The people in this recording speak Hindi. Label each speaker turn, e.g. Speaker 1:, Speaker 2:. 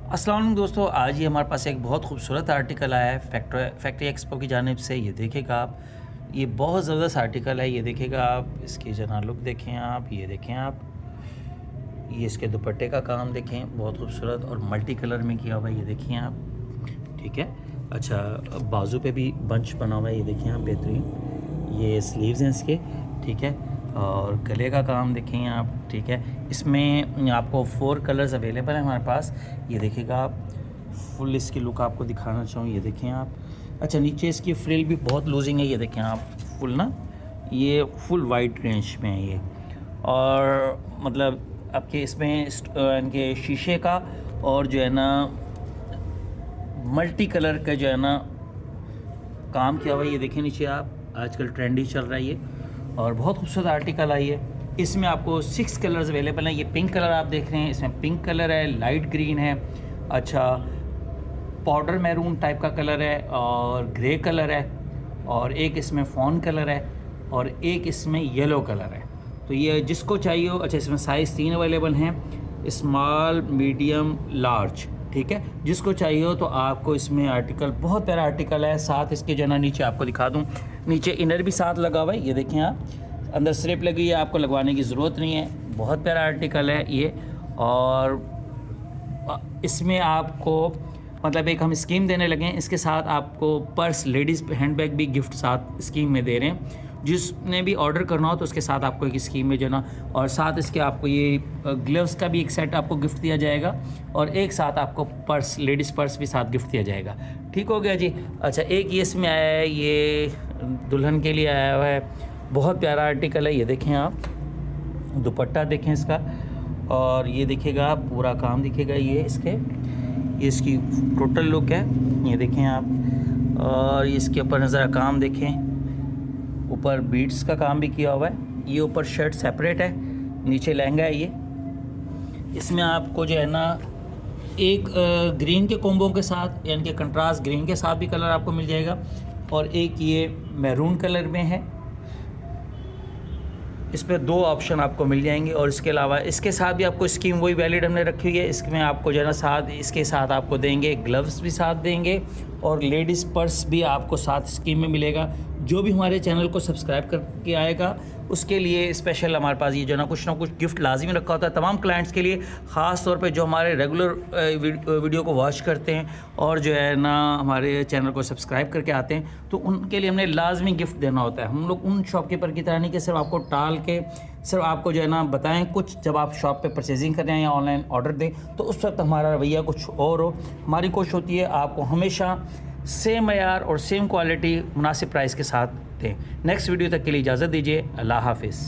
Speaker 1: अस्सलाम वालेकुम दोस्तों, आज ही हमारे पास एक बहुत खूबसूरत आर्टिकल आया है फैक्ट्री एक्सपो की जानिब से। ये देखिएगा आप, ये बहुत ज़बरदस्त आर्टिकल है। ये देखिएगा आप, इसकी जना लुक देखें आप, ये देखें आप, ये इसके दुपट्टे का काम देखें, बहुत खूबसूरत और मल्टी कलर में किया हुआ है। ये देखिए आप, ठीक है। अच्छा, बाजू पे भी बंच बना हुआ है, ये देखिए आप, बेहतरीन। ये स्लीव्स हैं इसके, ठीक है। और गले का काम देखें आप, ठीक है। इसमें आपको 4 कलर्स अवेलेबल हैं हमारे पास। ये देखिएगा आप, फुल इसकी लुक आपको दिखाना चाहूँ, ये देखें आप। अच्छा, नीचे इसकी फ्रिल भी बहुत लूजिंग है, ये देखें आप, फुल ना, ये फुल वाइट रेंज में है ये। और मतलब आपके इसमें इनके शीशे का और जो है ना मल्टी कलर का जो है ना काम किया हुआ है। ये देखें नीचे आप, आजकल ट्रेंडी चल रहा है ये, और बहुत खूबसूरत आर्टिकल आई है। इसमें आपको 6 कलर्स अवेलेबल हैं। ये पिंक कलर आप देख रहे हैं, इसमें पिंक कलर है, लाइट ग्रीन है, अच्छा पाउडर मैरून टाइप का कलर है, और ग्रे कलर है, और एक इसमें फॉन कलर है, और एक इसमें येलो कलर है। तो ये जिसको चाहिए हो। अच्छा, इसमें साइज़ 3 अवेलेबल हैं, स्मॉल, मीडियम, लार्ज, ठीक है। जिसको चाहिए हो तो आपको इसमें आर्टिकल, बहुत प्यारा आर्टिकल है। साथ इसके जो है ना नीचे आपको दिखा दूँ, नीचे इनर भी साथ लगा हुआ है, ये देखें आप, अंदर स्लिप लगी है, आपको लगवाने की ज़रूरत नहीं है। बहुत प्यारा आर्टिकल है ये। और इसमें आपको मतलब एक हम स्कीम देने लगे हैं, इसके साथ आपको पर्स, लेडीज़ हैंडबैग भी गिफ्ट साथ स्कीम में दे रहे हैं। जिसने भी ऑर्डर करना हो तो उसके साथ आपको एक स्कीम में जो ना, और साथ इसके आपको ये ग्लव्स का भी एक सेट आपको गिफ्ट दिया जाएगा, और एक साथ आपको पर्स, लेडीज़ पर्स भी साथ गिफ्ट दिया जाएगा। ठीक हो गया जी। अच्छा, एक ये इसमें आया है, ये दुल्हन के लिए आया हुआ है, बहुत प्यारा आर्टिकल है। ये देखें आप, दुपट्टा देखें इसका, और ये देखिएगा आप, पूरा काम दिखेगा ये इसकी टोटल लुक है, ये देखें आप। और इसके ऊपर नज़र काम देखें, ऊपर बीड्स का काम भी किया हुआ है। ये ऊपर शर्ट सेपरेट है, नीचे लहंगा है ये। इसमें आपको जो है ना एक ग्रीन के कॉम्बो के साथ, यानी कि कंट्रास्ट ग्रीन के साथ भी कलर आपको मिल जाएगा, और एक ये मैरून कलर में है। इस पर 2 ऑप्शन आपको मिल जाएंगे। और इसके अलावा इसके साथ भी आपको स्कीम वही वैलिड हमने रखी हुई है। इसमें आपको जो है ना साथ, इसके साथ आपको देंगे ग्लव्स भी साथ देंगे, और लेडीज़ पर्स भी आपको साथ स्कीम में मिलेगा। जो भी हमारे चैनल को सब्सक्राइब करके आएगा उसके लिए स्पेशल हमारे पास ये जो ना कुछ गिफ्ट लाजमी रखा होता है तमाम क्लाइंट्स के लिए, ख़ास तौर पे जो हमारे रेगुलर वीडियो को वॉच करते हैं और जो है ना हमारे चैनल को सब्सक्राइब करके आते हैं, तो उनके लिए हमने लाजमी गिफ्ट देना होता है। हम लोग उन शॉपकीपर की तरह नहीं कि सिर्फ आपको टाल के सिर्फ आपको जो है ना बताएं कुछ, जब आप शॉप पे परचेजिंग करें या ऑनलाइन ऑर्डर दें तो उस वक्त हमारा रवैया कुछ और हो। हमारी कोशिश होती है आपको हमेशा सेम मयार और सेम क्वालिटी मुनासिब प्राइस के साथ दें। नेक्स्ट वीडियो तक के लिए इजाज़त दीजिए। अल्लाह हाफिज़।